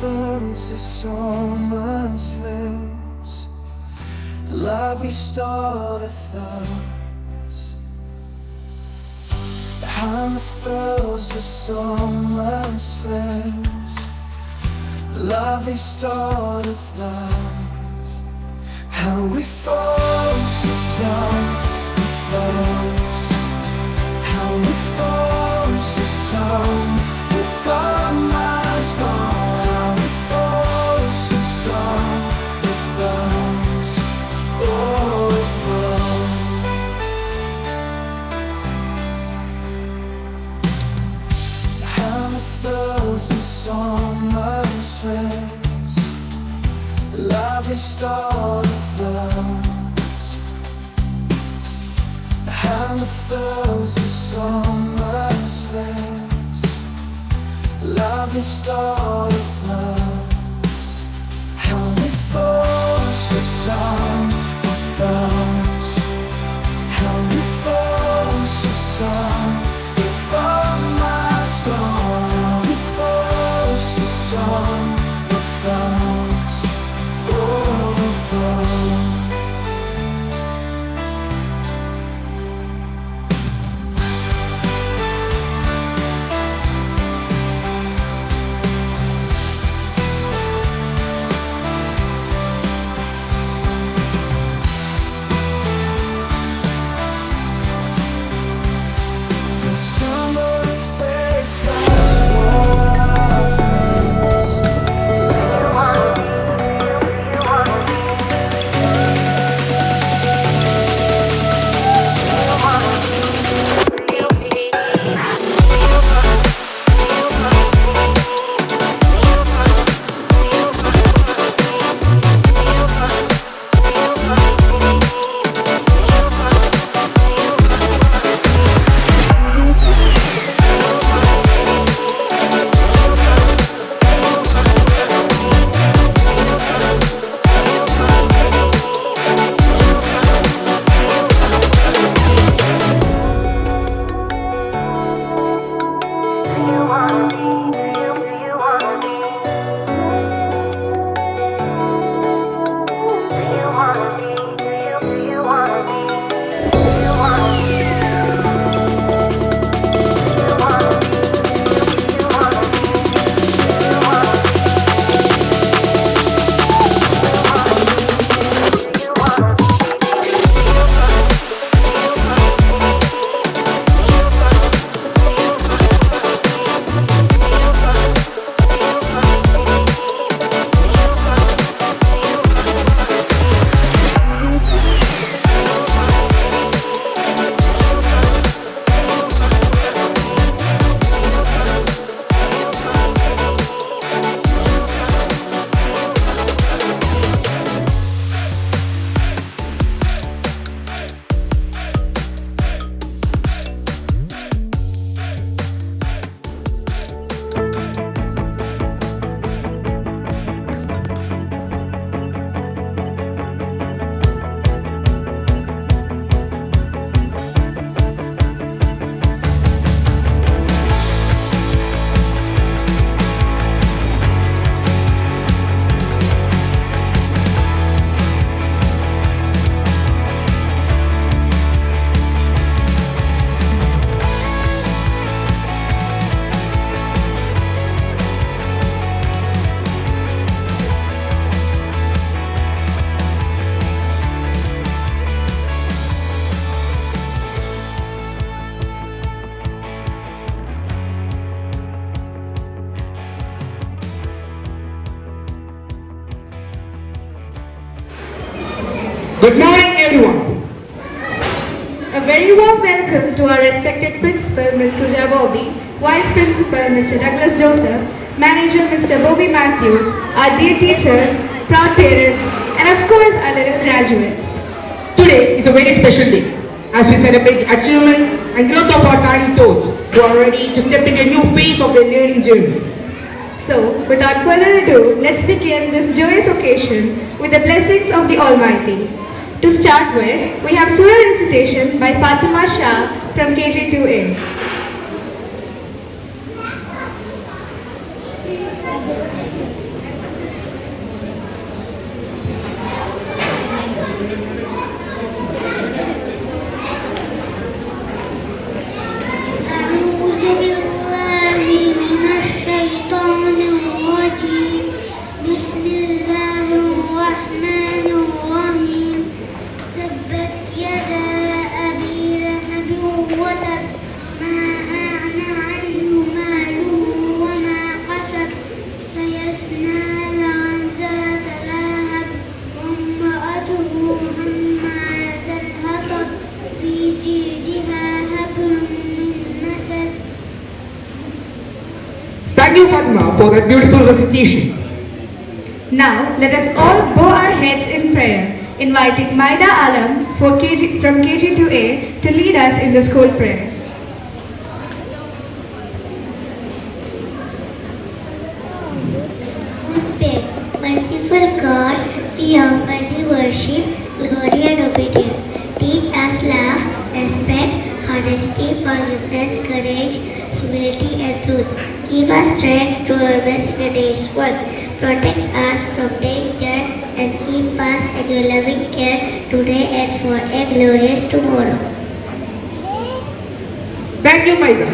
fills the summer's flames. Love restoreth us. The hammer fills the summer's flames. Love restoreth us. How we falls the sun, we falls. How we falls the sun, with our minds gone. How we falls the sun, with us. Oh, we fall. How it fills the summer's face. Love restoreth us. How it fills the summer's face. Love restoreth us. How it falls the sun with us. How it falls the sun with our minds gone. How it falls the sun with us. Oh, fall. Good morning, everyone. A very warm welcome to our respected Principal, Ms. Suja Bobby, Vice Principal, Mr. Douglas Joseph, Manager, Mr. Bobby Matthews, our dear teachers, proud parents, and of course, our little graduates. Today is a very special day as we celebrate the achievements and growth of our tiny toads who are ready to step into a new phase of their learning journey. So, without further ado, let's begin this joyous occasion with the blessings of the Almighty. To start with, we have Surah recitation by Fatima Shah from KG2A. Thank you, Fatima, for that beautiful recitation. Now, let us all bow our heads in prayer, inviting Maida Alam from KG to A to lead us in the school prayer. Merciful God, we offer the worship, glory and obedience. Teach us love, respect, honesty, forgiveness, courage, humility and truth. Give us strength to always in the day's work. Protect us from danger and keep us in your loving care today and for a glorious tomorrow. Thank you, Maida.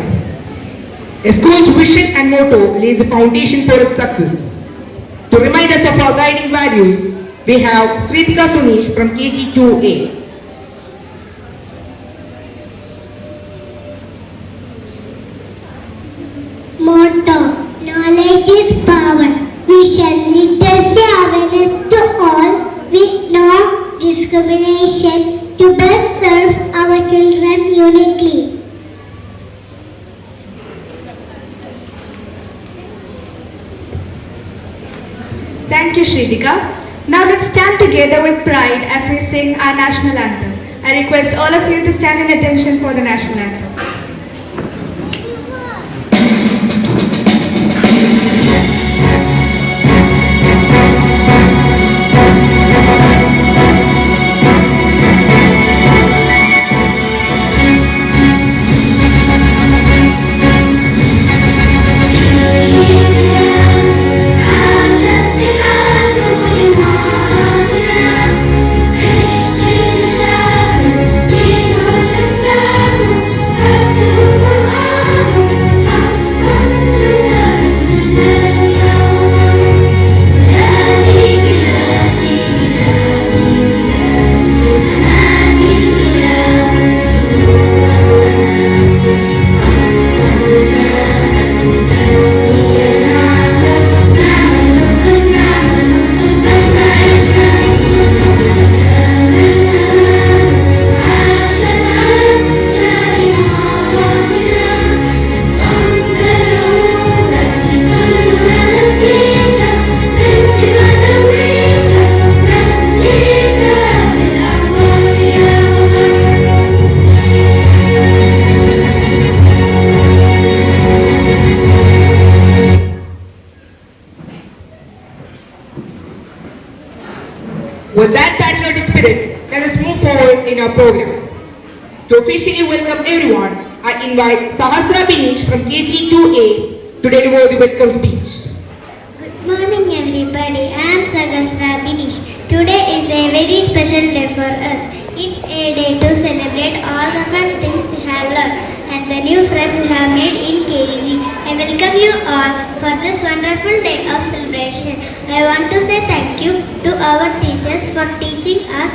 A school's vision and motto lays the foundation for its success. To remind us of our guiding values, we have Sritika Sunish from KG 2A. Motto: knowledge is power. Vision: literacy awareness to all with no discrimination to best serve our children uniquely. Thank you, Shridika. Now let's stand together with pride as we sing our national anthem. I request all of you to stand in attention for the national anthem. With that patriotic spirit, let us move forward in our program. To officially welcome everyone, I invite Sahasra Binish from KG 2A to deliver the welcome speech. Good morning everybody, I am Sagasra Binish. Today is a very special day for us. It's a day to celebrate all the fun things we have learned and the new friends we have made in KG. I welcome you all for this wonderful day of celebration. I want to say thank you to our teachers for teaching us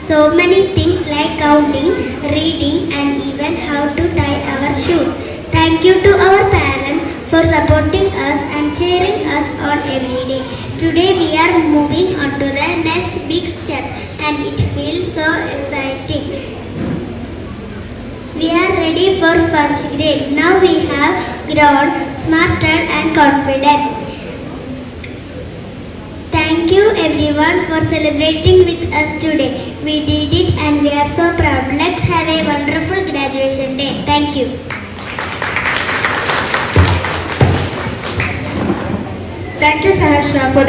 so many things like counting, reading and even how to tie our shoes. Thank you to our parents for supporting us and cheering us on every day. Today we are moving on to the next big step and it feels so exciting. We are ready for first grade. Now we have grown smarter and confident. Thank you everyone for celebrating with us today. We did it and we are so proud. Let's have a wonderful graduation day. Thank you. Thank you, Sahasra, for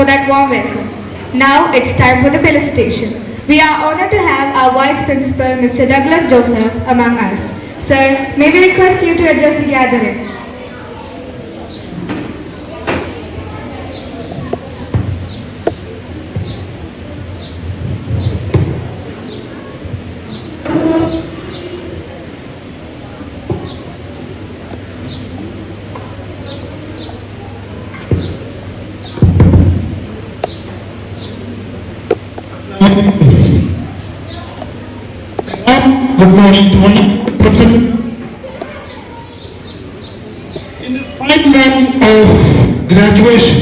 that warm welcome. Now it's time for the felicitation. We are honored to have our Vice Principal, Mr. Douglas Joseph, among us. Sir, may we request you to address the gathering? Good morning to one person. In this fine morning of graduation,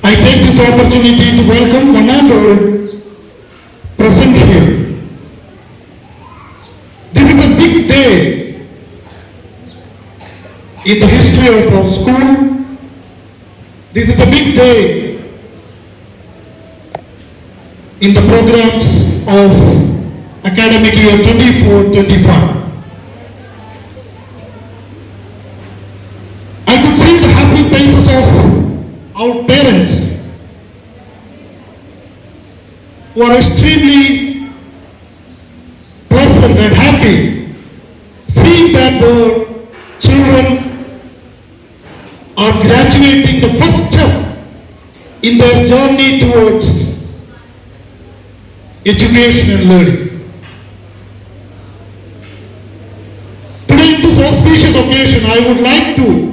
I take this opportunity to welcome one and all present here. This is a big day in the history of our school. This is a big day in the programs of academic year 24-25. I could see the happy faces of our parents who are extremely pleasant and happy seeing that the children are graduating the first step in their journey towards education and learning. Today, in this auspicious occasion, I would like to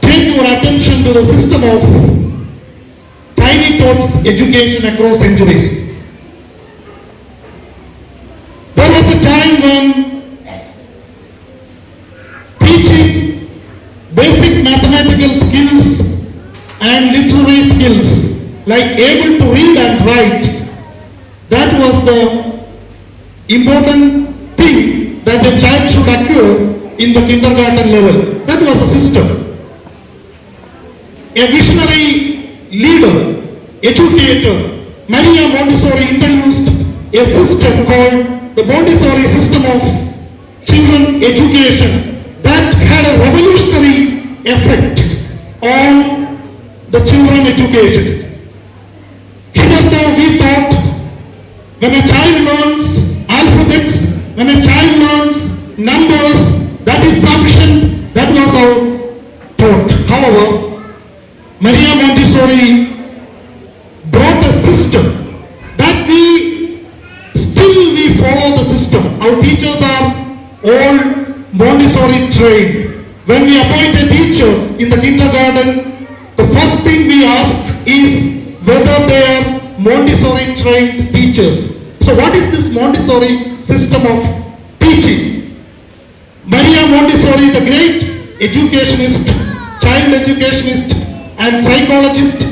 take your attention to the system of Tiny Tots education across centuries. There was a time when teaching basic mathematical skills and literary skills like able to read and write, that was the important thing that a child should acquire in the kindergarten level. That was a system. A visionary leader, educator, Maria Montessori introduced a system called the Montessori system of children education that had a revolutionary effect on the children education. Hitherto we thought when a child learns alphabets, when a child learns numbers, that is sufficient. That was our thought. However, Maria Montessori brought a system that we follow the system. Our teachers are all Montessori trained. When we appoint a teacher in the kindergarten, the first thing we ask is whether they are Montessori trained teachers. So what is this Montessori system of teaching? Maria Montessori, the great educationist, child educationist and psychologist,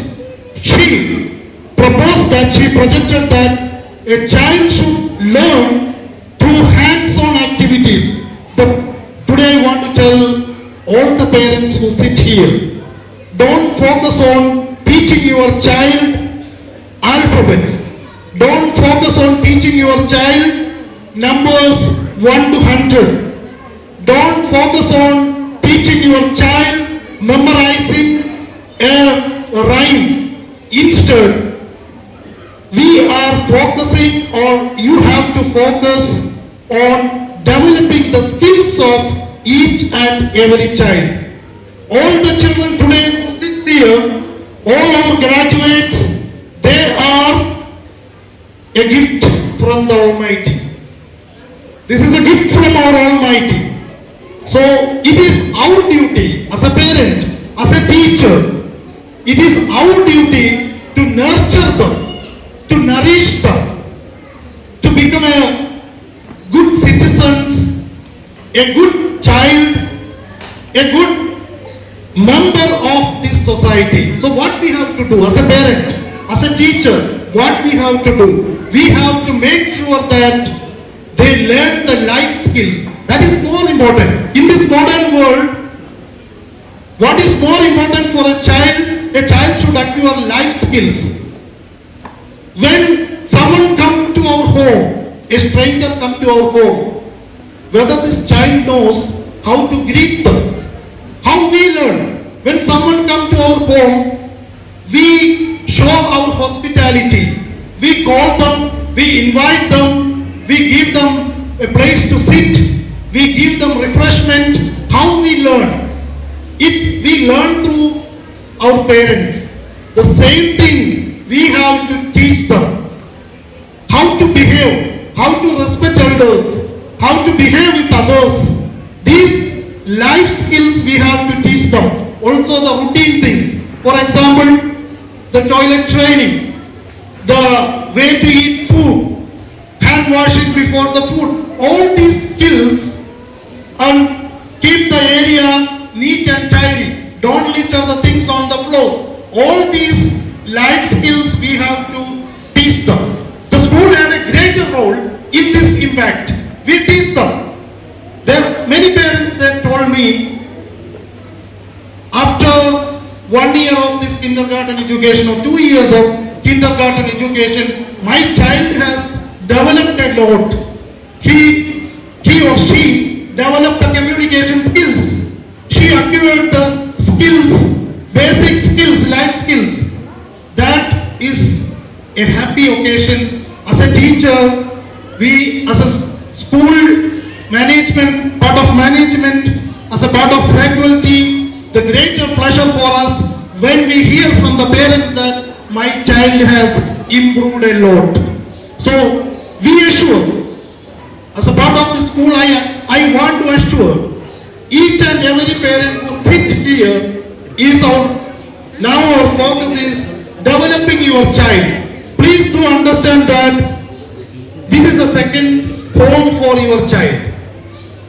she proposed that, she projected that a child should learn through hands-on activities. Today I want to tell all the parents who sit here, don't focus on teaching your child alphabets. Don't focus on teaching your child numbers 1 to 100. Don't focus on teaching your child memorizing a rhyme. Instead, we are focusing, or you have to focus on developing the skills of each and every child. All the children today who sit here, all our graduates, they are a gift from the Almighty. This is a gift from our Almighty. So it is our duty as a parent, as a teacher, it is our duty to nurture them, to nourish them, to become a good citizens, a good child, a good member of this society. So what we have to do as a parent, as a teacher, what we have to do? We have to make sure that they learn the life skills. That is more important. In this modern world, what is more important for a child? A child should acquire life skills. When someone comes to our home, a stranger comes to our home, whether this child knows how to greet them, how we learn. When someone comes to our home, we show our hospitality. We call them, we invite them, we give them a place to sit, we give them refreshment. How we learn? We learn through our parents. The same thing we have to teach them. How to behave, how to respect elders, how to behave with others. These life skills we have to teach them. Also the routine things. For example, the toilet training, the way to eat food, hand washing before the food. All these skills, and keep the area neat and tidy. Don't litter the things on the floor. All these life skills we have to teach them. The school had a greater role in this impact. we teach them. There many parents that told me after 1 year of this kindergarten education or 2 years of kindergarten education, my child has developed a lot. He or she developed the communication skills. She acquired the skills, basic skills, life skills. That is a happy occasion. As a teacher, we as a school management, part of management, as a part of faculty, the greater pleasure for us when we hear from the parents that my child has improved a lot. So we assure, as a part of the school, I want to assure each and every parent who sit here is now our focus is developing your child. Please do understand that this is a second home for your child,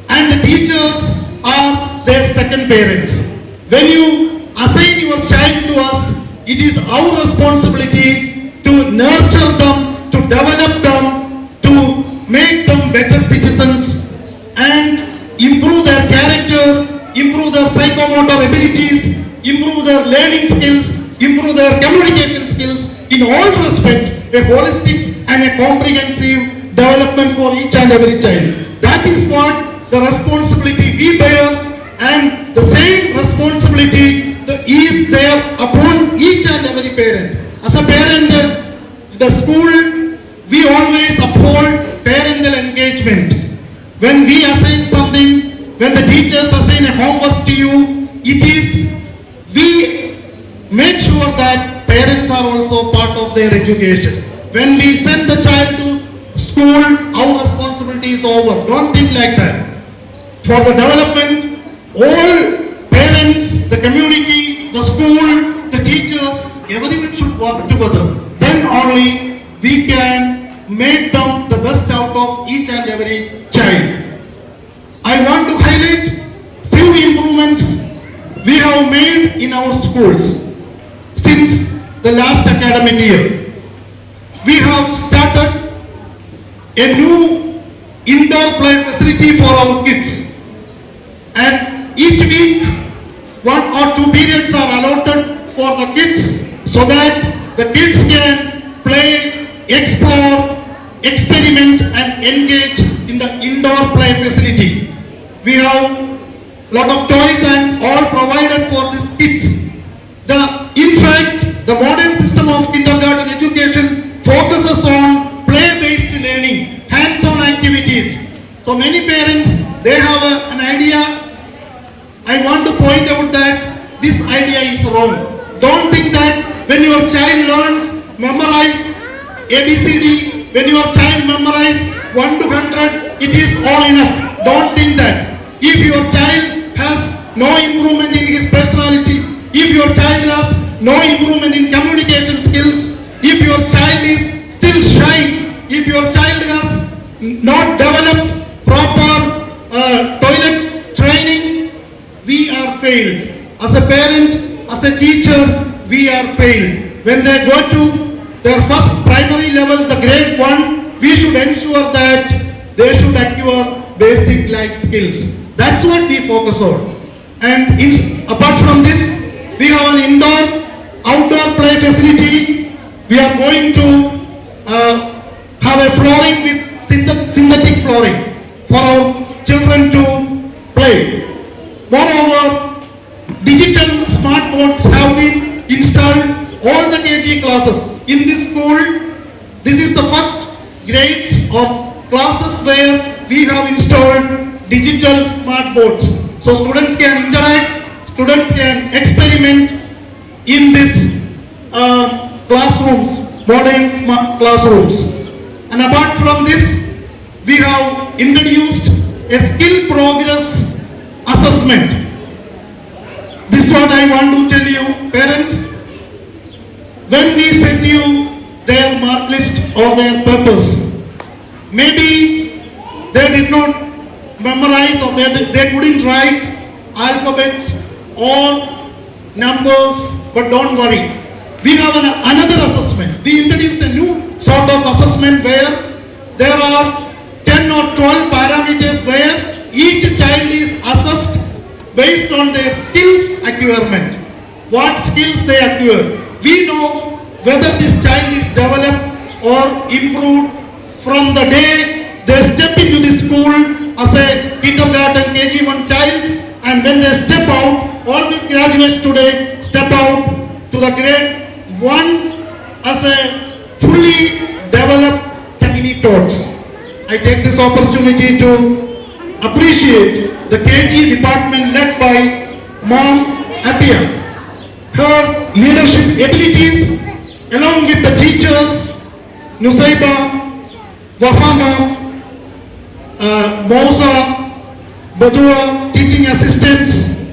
and the teachers are their second parents. When you assign your child to us, it is our responsibility to nurture them, to develop them, to make them better citizens and improve their character, improve their psychomotor abilities, improve their learning skills, improve their communication skills, in all respects, a holistic and a comprehensive development for each and every child. That is what the responsibility we bear, and the same responsibility is there upon each and every parent. As a parent, the school, we always uphold parental engagement. When we assign something, when the teachers assign a homework to you, we make sure that parents are also part of their education. When we send the child to school, our responsibility is over. Don't think like that. For the development, all parents, the community, the school, the teachers, everyone should work together. Then only we can make them the best out of each and every child. I want to highlight few improvements we have made in our schools since the last academic year. We have started a new indoor play facility for our kids, and each week 1 or 2 periods are allotted for the kids so that the kids can play, explore, experiment and engage in the indoor play facility. We have lot of toys and all provided for these kids. In fact, the modern system of kindergarten education focuses on play-based learning, hands-on activities. So many parents, they have an idea. I want to point out that this idea is wrong. Don't think that when your child learns, memorize ABCD, when your child memorize 1 to 100, it is all enough. Don't think that. If your child has no improvement in his personality, if your child has no improvement in communication skills, if your child is still shy, if your child has not developed proper toilet training, we are failed. As a parent, as a teacher, we are failed. When they go to their first primary level, the grade 1, we should ensure that they should acquire basic life skills. That's what we focus on. And apart from this, we have an outdoor play facility. We are going to have a flooring with synthetic flooring for our children to play. Moreover, digital smart boards have been installed all the KG classes. In this school, this is the first grades or classes where we have installed digital smart boards. So students can interact, students can experiment in these classrooms, modern smart classrooms. And apart from this, we have introduced a skill progress assessment. This is what I want to tell you, parents. When we send you their mark list or their papers, maybe they did not memorize or they couldn't write alphabets or numbers, but don't worry. We have another assessment. We introduced a new sort of assessment where there are 10 10 or 12 parameters where each child is assessed based on their skills acquirement. What skills they acquire. We know whether this child is developed or improved from the day they step into the school as a kindergarten KG1 child, and when they step out, all these graduates today step out to the grade 1 as a fully developed tiny tots. I take this opportunity to appreciate the KG department led by Mom Atia. Her leadership abilities along with the teachers, Nusaiba, Wafama, Mousa, Badua, teaching assistants,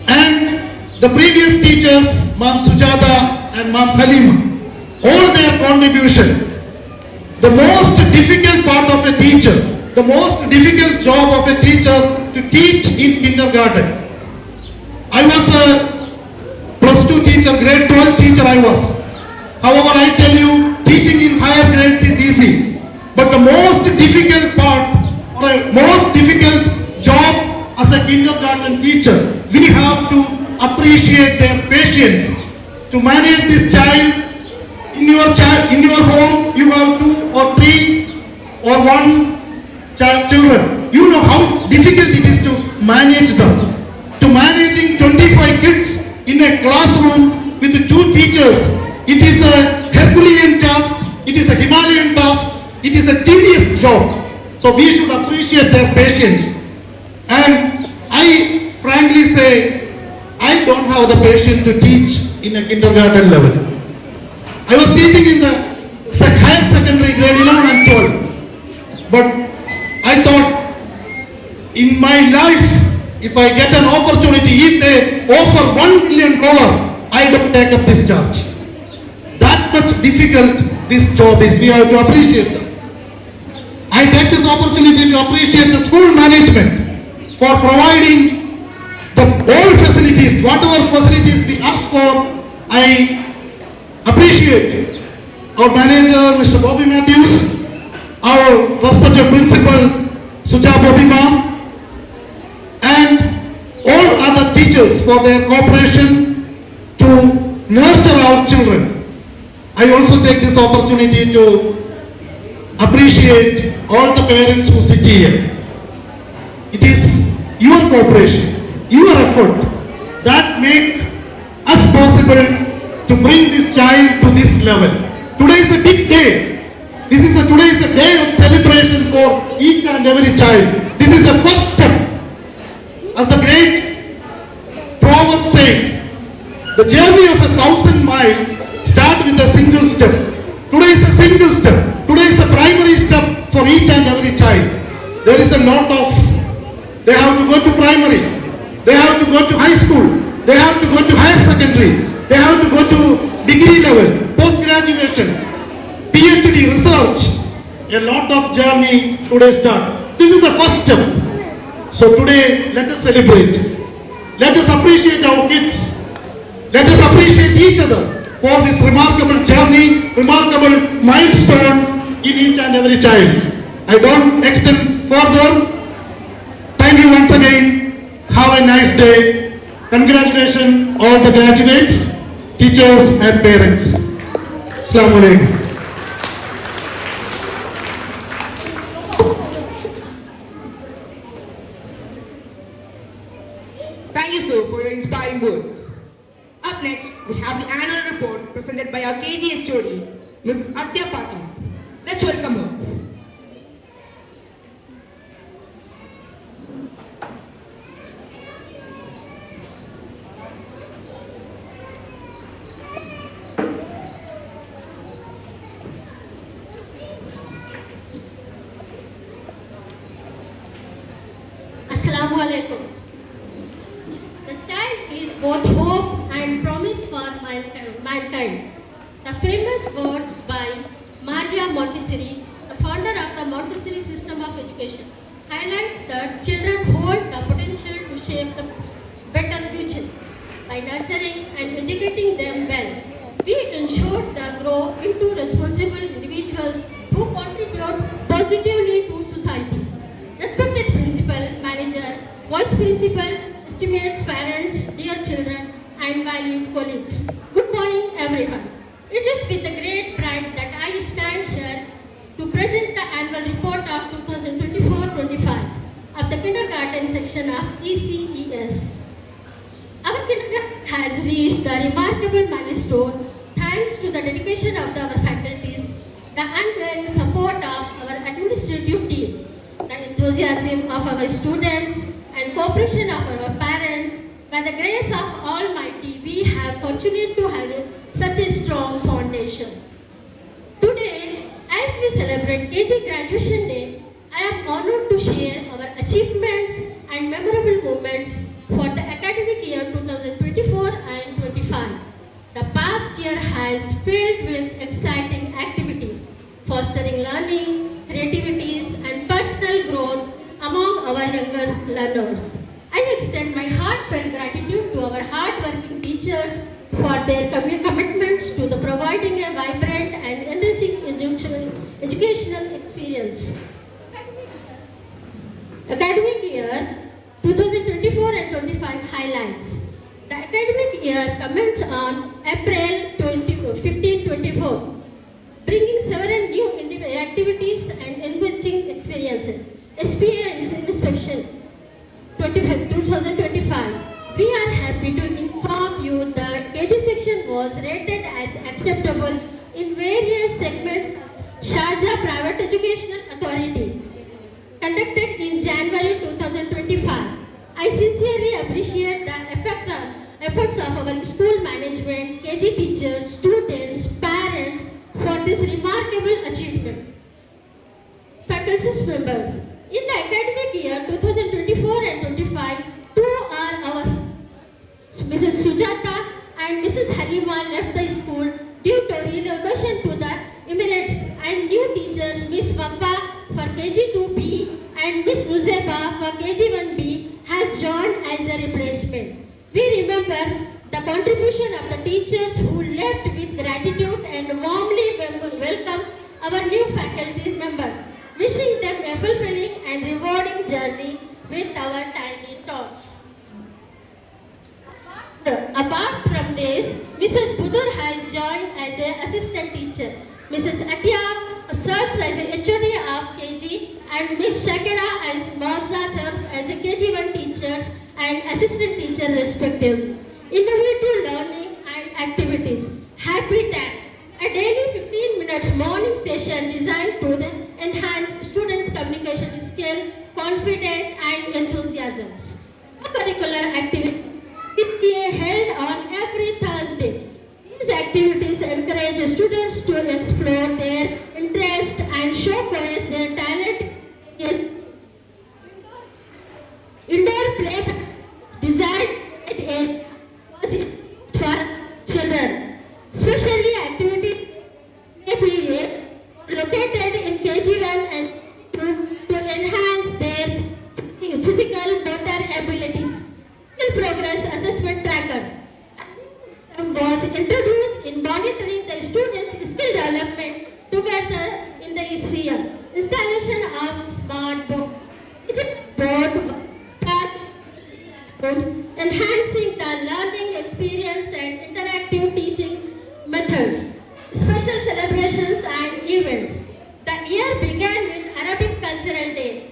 and the previous teachers, Ma'am Sujata and Ma'am Halima, all their contribution. The most difficult part of a teacher, the most difficult job of a teacher to teach in kindergarten. I was a plus 2 teacher, grade 12 teacher I was. However, I tell you, teaching in higher grades is easy. But the most difficult part, the most difficult job as a kindergarten teacher, we have to appreciate their patience. To manage this child, in your home, you have 2 or 3 or 1 children. You know how difficult it is to manage them. To managing 25 kids in a classroom with 2 teachers, it is a Herculean task, it is a Himalayan task, it is a tedious job. So we should appreciate their patience. And I frankly say, I don't have the patience to teach in a kindergarten level. I was teaching in the higher secondary grade 11 and 12. But I thought, in my life, if I get an opportunity, if they offer $1 million, I don't take up this charge. That much difficult this job is. We have to appreciate them. I take this opportunity to appreciate the school management for providing the all facilities, whatever facilities we ask for. I appreciate our manager, Mr. Bobby Matthews, our respected principal, Suja Bobby Ma'am, and all other teachers for their cooperation to nurture our children. I also take this opportunity to appreciate all the parents who sit here. It is your cooperation, your effort that make us possible to bring this child to this level. Today is a big day. Today is a day of celebration for each and every child. This is the first step. As the great proverb says, the journey of 1,000 miles start with a single step. Today is a single step. Today is a primary step for each and every child. There is a lot of, they have to go to primary, they have to go to high school, they have to go to higher secondary, they have to go to degree level, post-graduation, PhD, research. A lot of journey today start. This is the first step. So today, let us celebrate. Let us appreciate our kids. Let us appreciate each other for this remarkable journey, remarkable milestone in each and every child. I don't extend further. Thank you once again. Have a nice day. Congratulations all the graduates, teachers and parents. Assalamu alaikum. Thank you, sir, for your inspiring words. Up next, we have the annual report presented by our KG HOD, Mrs. Atya Fatima. Let's welcome her. Assalamu alaikum. The child is both hope and promise for mankind. The famous words by Maria Montessori, the founder of the Montessori system of education, highlights that children hold the potential to shape the better future. By nurturing and educating them well, we ensure they grow into responsible individuals who contribute positively to Principal, estimated parents, dear children, and valued colleagues. Good morning, everyone. It is with a great pride that I stand here to present the annual report of 2024-25 of the kindergarten section of ECES. Our kindergarten has reached the remarkable milestone thanks to the dedication of our faculties, the unwavering support of our administrative team, the enthusiasm of our students, and cooperation of our parents. By the grace of Almighty, we have fortunate to have such a strong foundation. Today, as we celebrate KG Graduation Day, I am honored to share our achievements and memorable moments for the academic year 2024 and 25. The past year has filled with exciting activities, fostering learning, creativities, and personal growth among our younger learners. I extend my heartfelt gratitude to our hard-working teachers for their commitments to the providing a vibrant and enriching educational experience. Academic year 2024 and 25 highlights. The academic year commences on April 15-24, bringing several new activities and enriching experiences. SPA Inspection 2025. We are happy to inform you that KG section was rated as acceptable in various segments of Sharjah Private Educational Authority, conducted in January 2025. I sincerely appreciate the efforts of our school management, KG teachers, students, parents for these remarkable achievements. Faculty members, in the academic year 2024 and 25, two are our Mrs. Sujata and Mrs. Halima left the school due to relocation to the Emirates, and new teachers Miss Wappa for KG2B and Miss Nuzeba for KG1B has joined as a replacement. We remember the contribution of the teachers who left with gratitude and warmly welcome our new faculty members, wishing them a fulfilling and rewarding journey with our tiny tots. Apart from this, Mrs. Budur has joined as an assistant teacher. Mrs. Atia serves as a HOD of KG, and Miss Shakira as Mosa serves as a KG1 teachers and assistant teacher respectively. Innovative learning and activities. Happy Tag, a daily 15 minutes morning session designed to enhance students' communication skill, confidence, and enthusiasms. Curricular activities held on every Thursday. These activities encourage students to explore their interest and showcase their talent. Indoor play designed for children. Especially activity period located in KG1 and to enhance their physical motor abilities. Progress assessment tracker was introduced in monitoring the students' skill development together in the year. Installation of smart board, enhancing the learning experience and interactive teaching methods. Special celebrations and events. The year began with Arabic Cultural Day.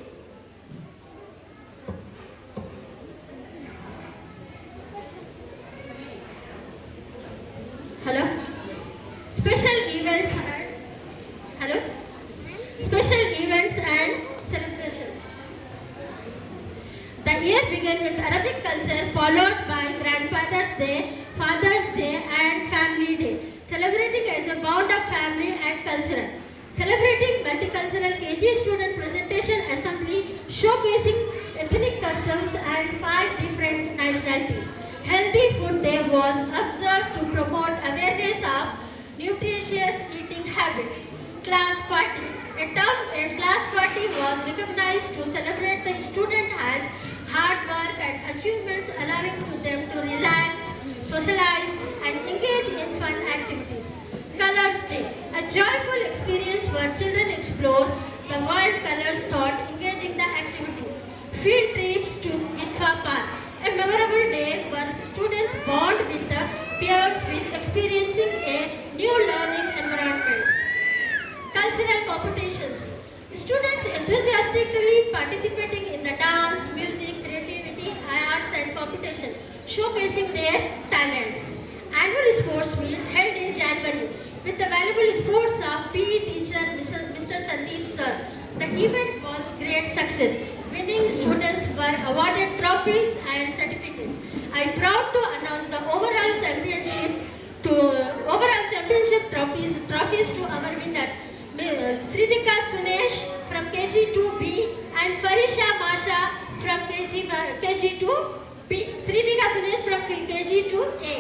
Hello? Special events and celebrations. The year began with Arabic culture, followed by Grandfather's Day, Father's Day, and Family Day, celebrating as a bond of family and cultural. Celebrating multicultural KG student presentation assembly, showcasing ethnic customs and 5 different nationalities. Healthy Food Day was observed to promote awareness of nutritious eating habits. Class party. A class party was recognized to celebrate the student as hard work and achievements, allowing them to relax, socialize, and engage in fun activities. Colors Day. A joyful experience where children explore the world colors thought, engaging the activities. field trips to Gitfa Park, a memorable day where students bond with the peers with experiencing a new learning environment. Cultural competitions. Students enthusiastically participating in the dance, music, creativity, arts and competition, showcasing their talents. Annual sports meets held in January with the valuable sports of PE teacher Mr. Sandeep Sir. The event was great success. Winning students were awarded trophies and certificates. I am proud to announce the overall championship trophies to our winners. Sridhika Sunesh from KG2B and Farisha Masha from KG2B. Sridhika Sunesh from KG2A.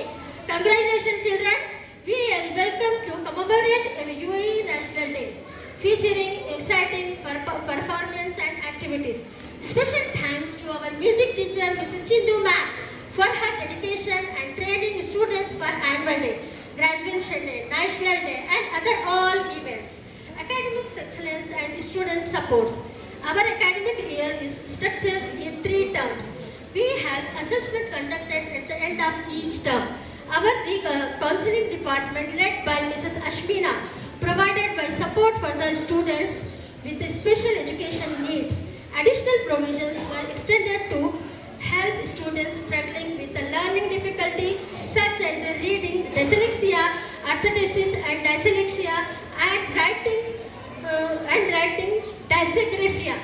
Congratulations children. We are welcome to commemorate a UAE National Day featuring exciting performance and activities. Special thanks to our music teacher Mrs. Chindu Ma'am for her dedication and training students for annual day, graduation day, national day and other all events. Academic excellence and student supports. Our academic year is structured in 3 terms. We have assessment conducted at the end of each term. Our counseling department led by Mrs. Ashmina provided by support for the students with special education needs. Additional provisions were extended to help students struggling with the learning difficulty such as reading, dyslexia, arthritis and dyslexia and writing dysagraphia.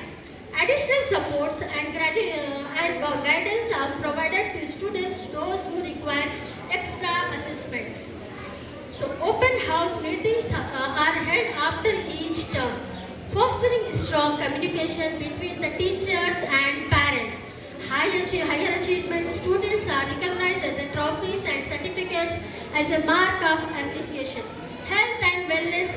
Additional supports and guidance are provided to students those who require extra assessments. So open house meetings are held after each term, fostering strong communication between the teachers and parents. Higher achievement students are recognized as a trophies and certificates as a mark of appreciation. Health and wellness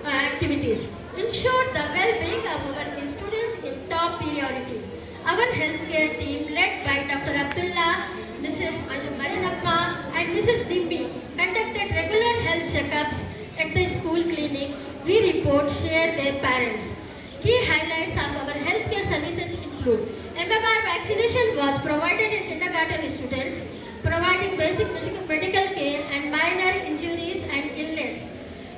activities ensure the well-being of our students in top priorities. Our healthcare team led by Dr. Abdullah, Mrs. Marinappa and Mrs. Dimbi conducted regular health checkups at the school clinic. We report share their parents. Key highlights of our healthcare services include MMR vaccination was provided in kindergarten students, providing basic medical care and minor injuries and illness,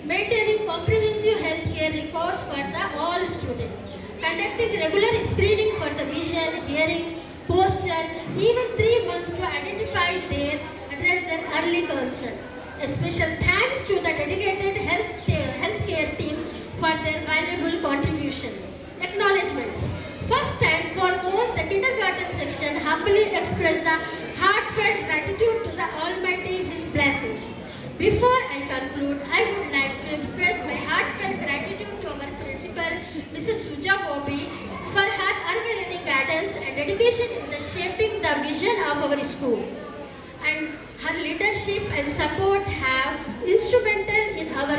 maintaining comprehensive healthcare records for all students, conducting regular screening for the vision, hearing, posture, even 3 months to address their early concern. A special thanks to the dedicated healthcare team for their valuable contributions. Acknowledgements. First and foremost, the kindergarten section humbly express the heartfelt gratitude to the Almighty His blessings. Before I conclude, I would like to express my heartfelt gratitude to our principal, Mrs. Suja Bobby, for her unwavering guidance and dedication in the shaping the vision of our school. And her leadership and support have instrumental in our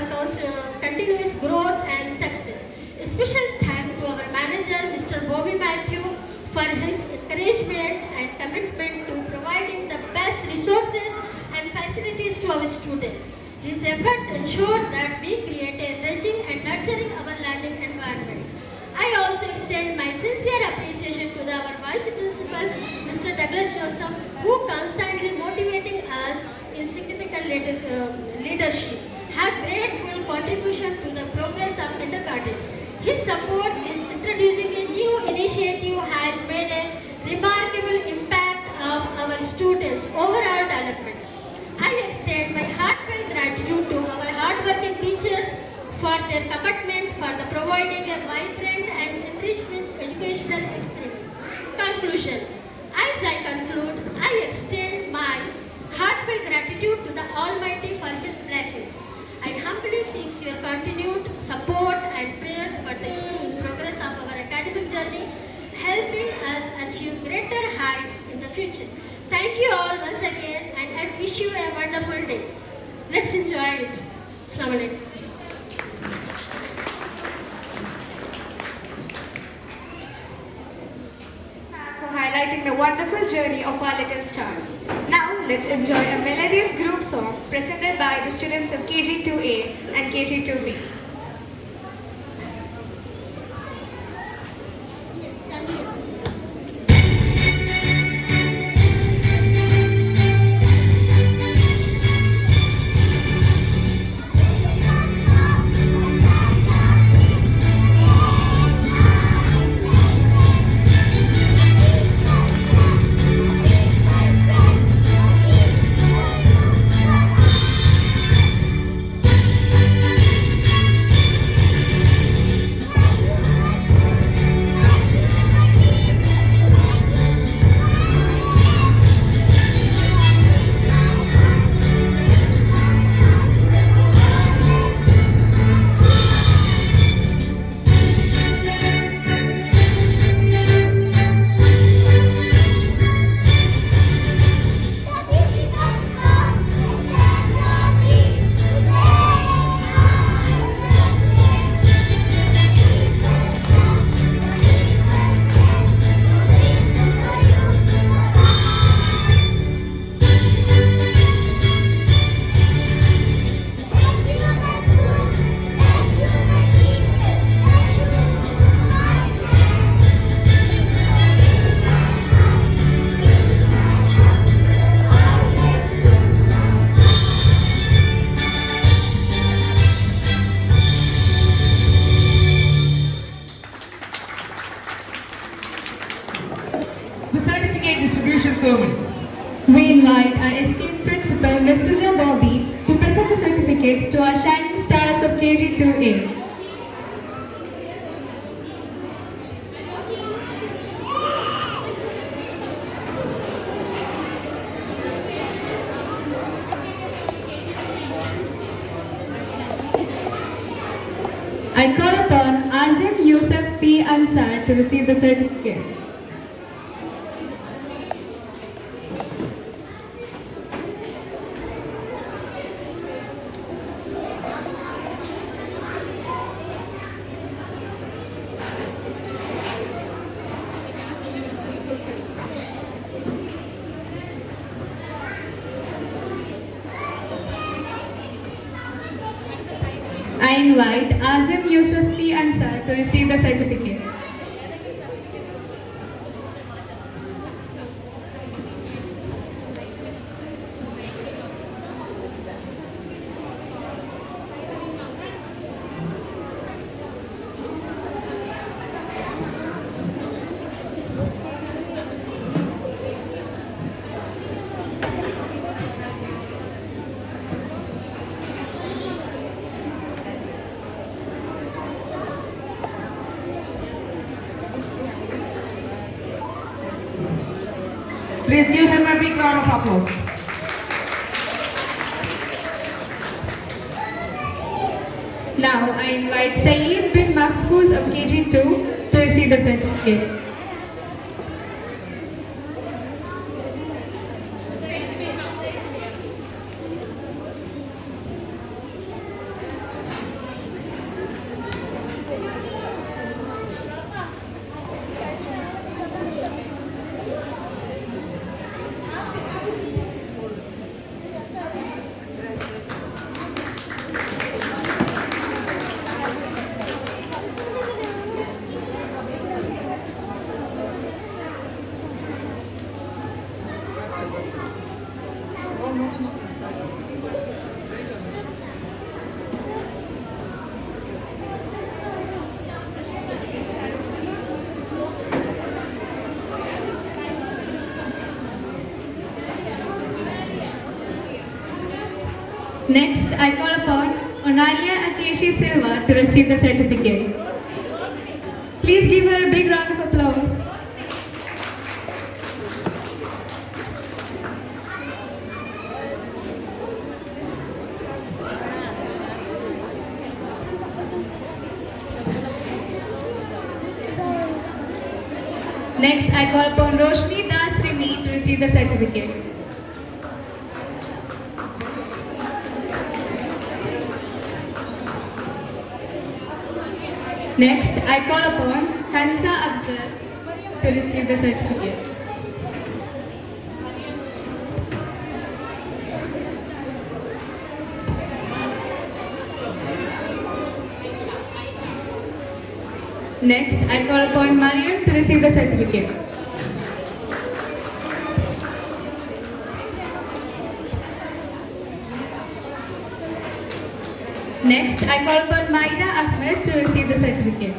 continuous growth and success. A special thanks to our manager, Mr. Bobby Matthew, for his encouragement and commitment to providing the best resources and facilities to our students. His efforts ensure that we create a enriching and nurturing our learning environment. I also extend my sincere appreciation to our Vice Principal, Mr. Douglas Joseph, who constantly motivating us in significant leadership, have grateful contribution to the progress of kindergarten. His support is introducing a new initiative has made a remarkable impact of our students' overall development. I extend my heartfelt gratitude to our hardworking teachers for their commitment for the providing a vibrant and enrichment educational experience. Conclusion. As I conclude, I extend my heartfelt gratitude to the Almighty for His blessings. I humbly seek your continued support and prayers for the smooth progress of our academic journey, helping us achieve greater heights in the future. Thank you all once again and I wish you a wonderful day. Let's enjoy it. Assalamu alaikum. For highlighting the wonderful journey of our little stars. Now, let's enjoy a melodious group song presented by the students of KG2A and KG2B. ceremony. We invite our esteemed principal, Ms. Suja Bobby, to present the certificates to our shining stars of KG2A. I call upon Azim Yusuf P. Ansar to receive the certificate. I invite Azim Yusuf P. Ansar to receive the certificate. Please give him a big round of applause. Now I invite Saeed bin Mahfouz of KG2 to receive the certificate. Next, I call upon Onalia Akeshi Silva to receive the certificate. Please give her a big round of applause. Next, I call upon Roshni Das Rimi to receive the certificate. Next, I call upon Hansa Afzal to receive the certificate. Next, I call upon Mariam to receive the certificate. Next, I call upon Maida Ahmed to receive the certificate.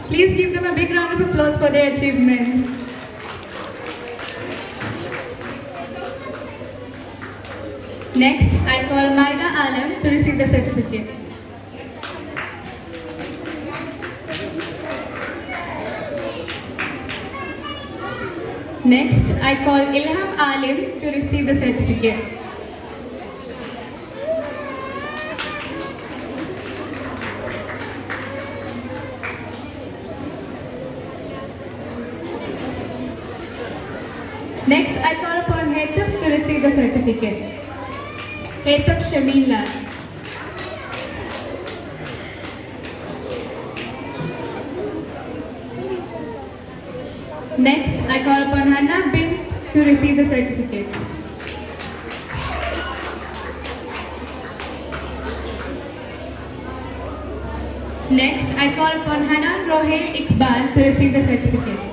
Please give them a big round of applause for their achievements. Next, I call Maida Alam to receive the certificate. Next, I call Ilham Alim to receive the certificate. Next, I call upon Hetup to receive the certificate. Hetup Shameen Lal. Next, I call upon Hannah Bin to receive the certificate. Next, I call upon Hanan Rohel Iqbal to receive the certificate.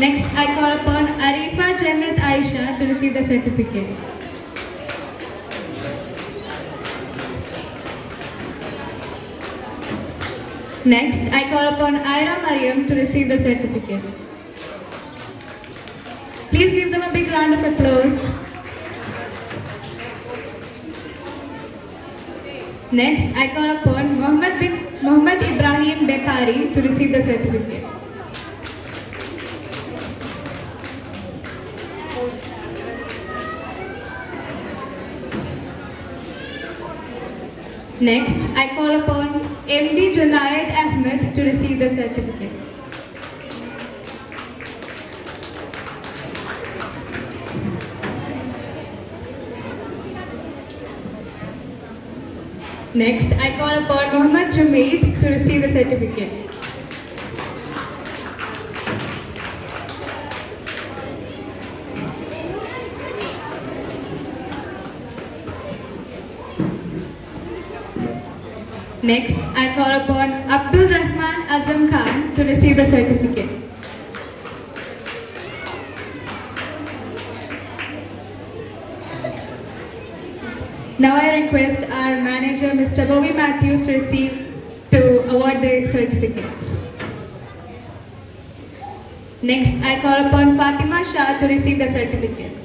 Next, I call upon Arifa Jannat Aisha to receive the certificate. Next, I call upon Ira Mariam to receive the certificate. Please give them a big round of applause. Next, I call upon Mohammed Ibrahim Bekhari to receive the certificate. Next, I call upon MD Junaid Ahmed to receive the certificate. Next, I call upon Muhammad Jumeed to receive the certificate. Next, I call upon Abdul Rahman Azam Khan to receive the certificate. Now I request our manager, Mr. Bobby Matthews, to award the certificates. Next, I call upon Fatima Shah to receive the certificate.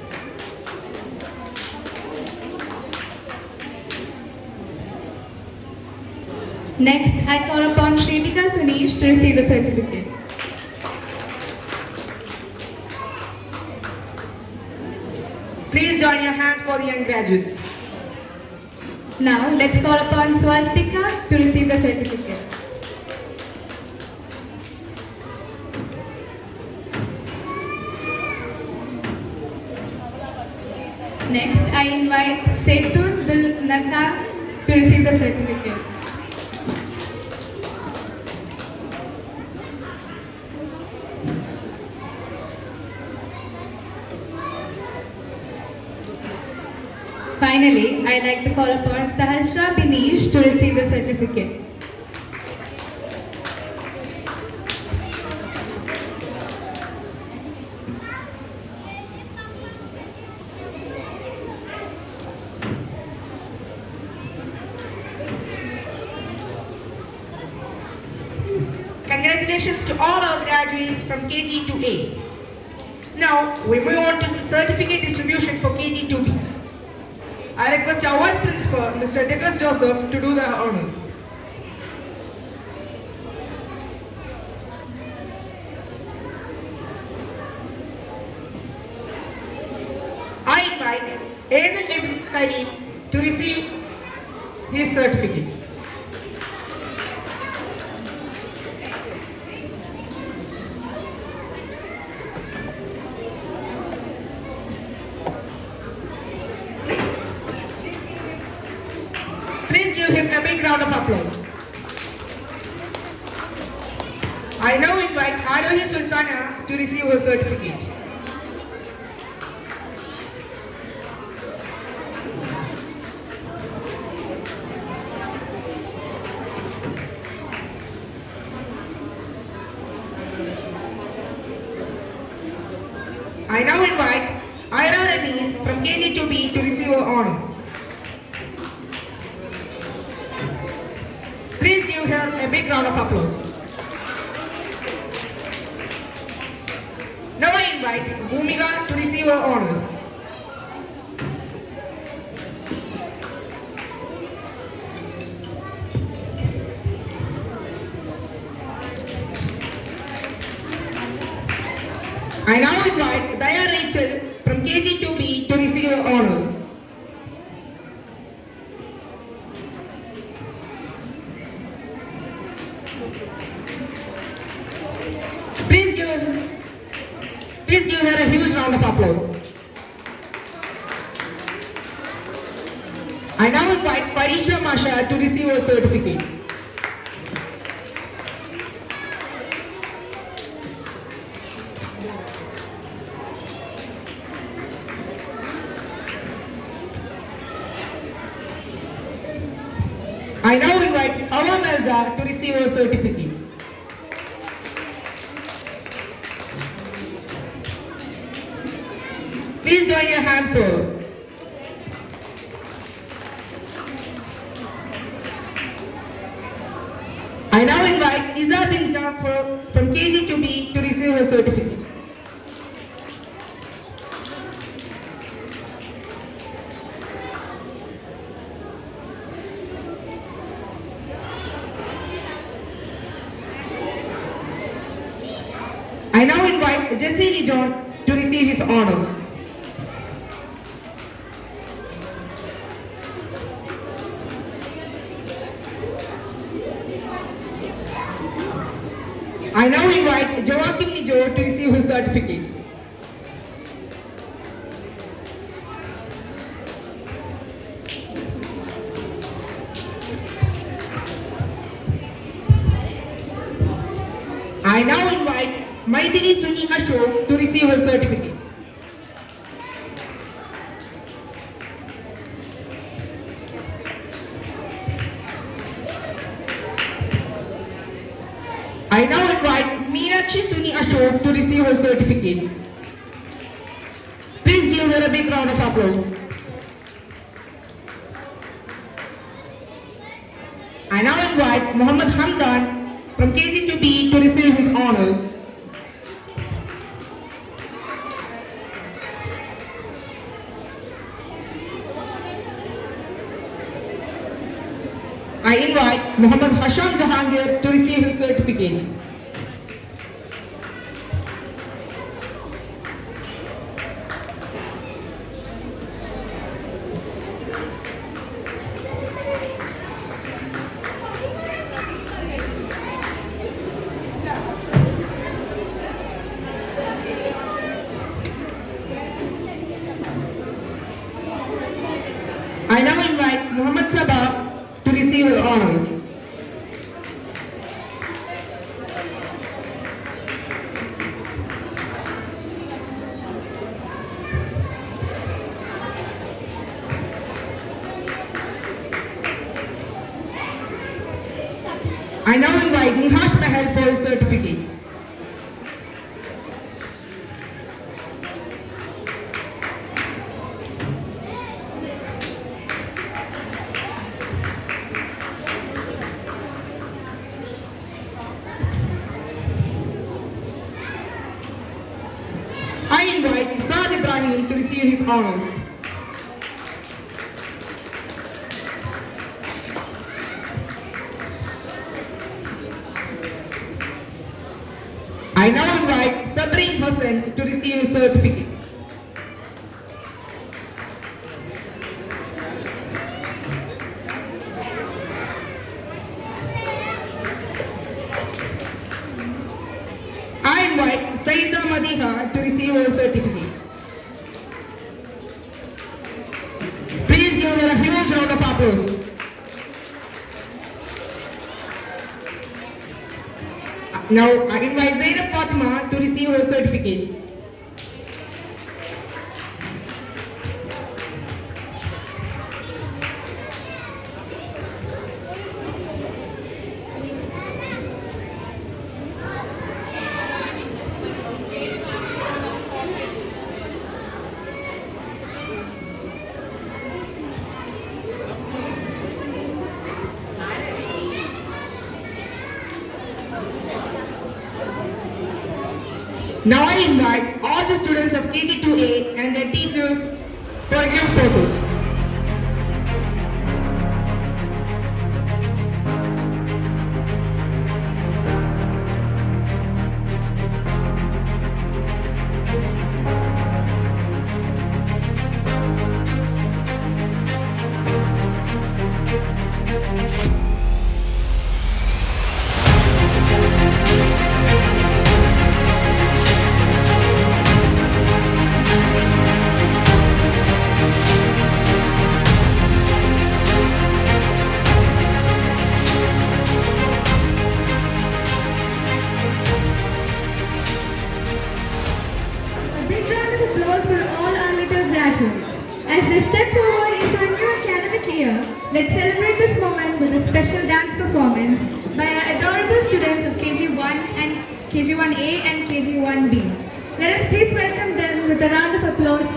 Next, I call upon Shritika Sunish to receive the certificate. Please join your hands for the young graduates. Now, let's call upon Swastika to receive the certificate. Next, I invite Setun Dil Naka to receive the certificate. Finally, I'd like to call upon Sahasra Binish to receive the certificate. Congratulations to all our graduates from KG to A. Now we move on to the certificate distribution for KG to B. I request our Vice Principal, Mr. Douglas Joseph, to do the honors. I invite Aidil M. Karim to receive his certificate. Please give him a big round of applause. I now invite Arohi Sultana to receive her certificate. I now invite Ira Remis from KG2B to receive her honor. Please give her a big round of applause. Now I invite Bhumika to receive her honors. I now invite Daya Rachel from KG2B to receive her honors. Please give her a huge round of applause. I now invite Parisha Masha to receive her certificate. I now invite Hawa Melza to receive her certificate. Please join your hands for her. I now invite Fiza bin Jafar from KG to B to receive her certificate. I now invite Jesse Lee John to receive his honor. I now invite Joaquim Nijo to receive his certificate. I now invite Maithili Suni Ashok to receive her certificate. I now invite Meenakshi Suni Ashok to receive her certificate. Please give her a big round of applause. I now invite Muhammad Hamdan from KG to B to receive his honor. I invite Muhammad Hasham Jahangir to receive his certificate. I now invite Muhammad Sabah to receive his honors. I now invite Nihash Mahal for his certificate. I invite Saad Ibrahim to receive his honors. I now invite Sabreen Hossain to receive his certificate. I invite Saida Madiha to receive her certificate. Please give her a huge round of applause. Now I invite Zainab Fatima to receive her certificate. Now I invite all the students of KG2A and their teachers for a group photo. A big round of applause for all our little graduates. As they step forward into a new academic year, let's celebrate this moment with a special dance performance by our adorable students of KG1 and KG1A and KG1B. Let us please welcome them with a round of applause.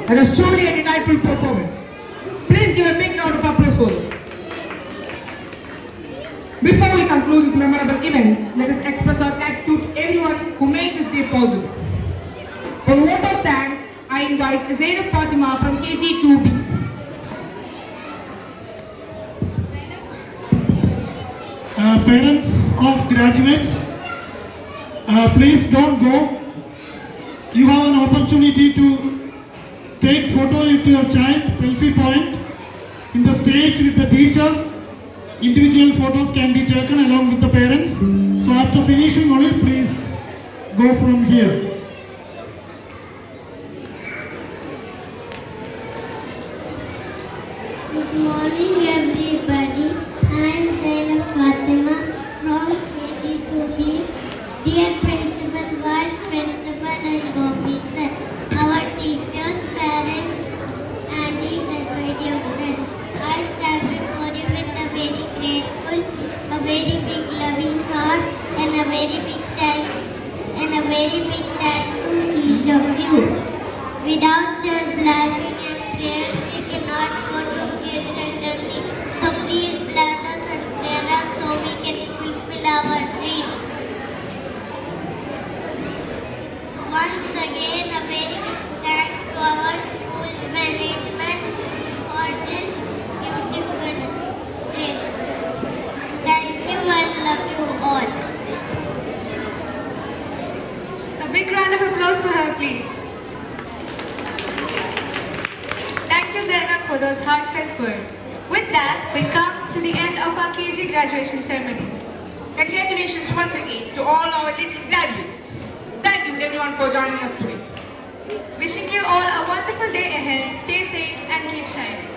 That was truly a delightful performance. Please give a big round of applause for them. Before we conclude this memorable event, let us express our gratitude to everyone who made this day possible. For the vote of thanks, I invite Zainab Fatima from KG2B. Parents of graduates, please don't go. You have an opportunity to take photo with your child, selfie point, in the stage with the teacher. Individual photos can be taken along with the parents. So after finishing only, please go from here. Good morning everybody. I am Zainab Fatima from KG2B. Dear Principal, Vice Principal and Officer, our teachers, parents, aunties and my dear friends. I stand before you with a very grateful, a very big loving heart and a very big thank to each of you. Without your blessing and prayers, we cannot go to future journey. So please bless us and pray us so we can fulfill our dreams. Once again, a very big thanks to our school management for this beautiful day. Thank you and love you all. A big round of applause for her, please. Thank you, Zainab, for those heartfelt words. With that, we come to the end of our KG graduation ceremony. Congratulations once again to all our little graduates. Thank you everyone for joining us today. Wishing you all a wonderful day ahead. Stay safe and keep shining.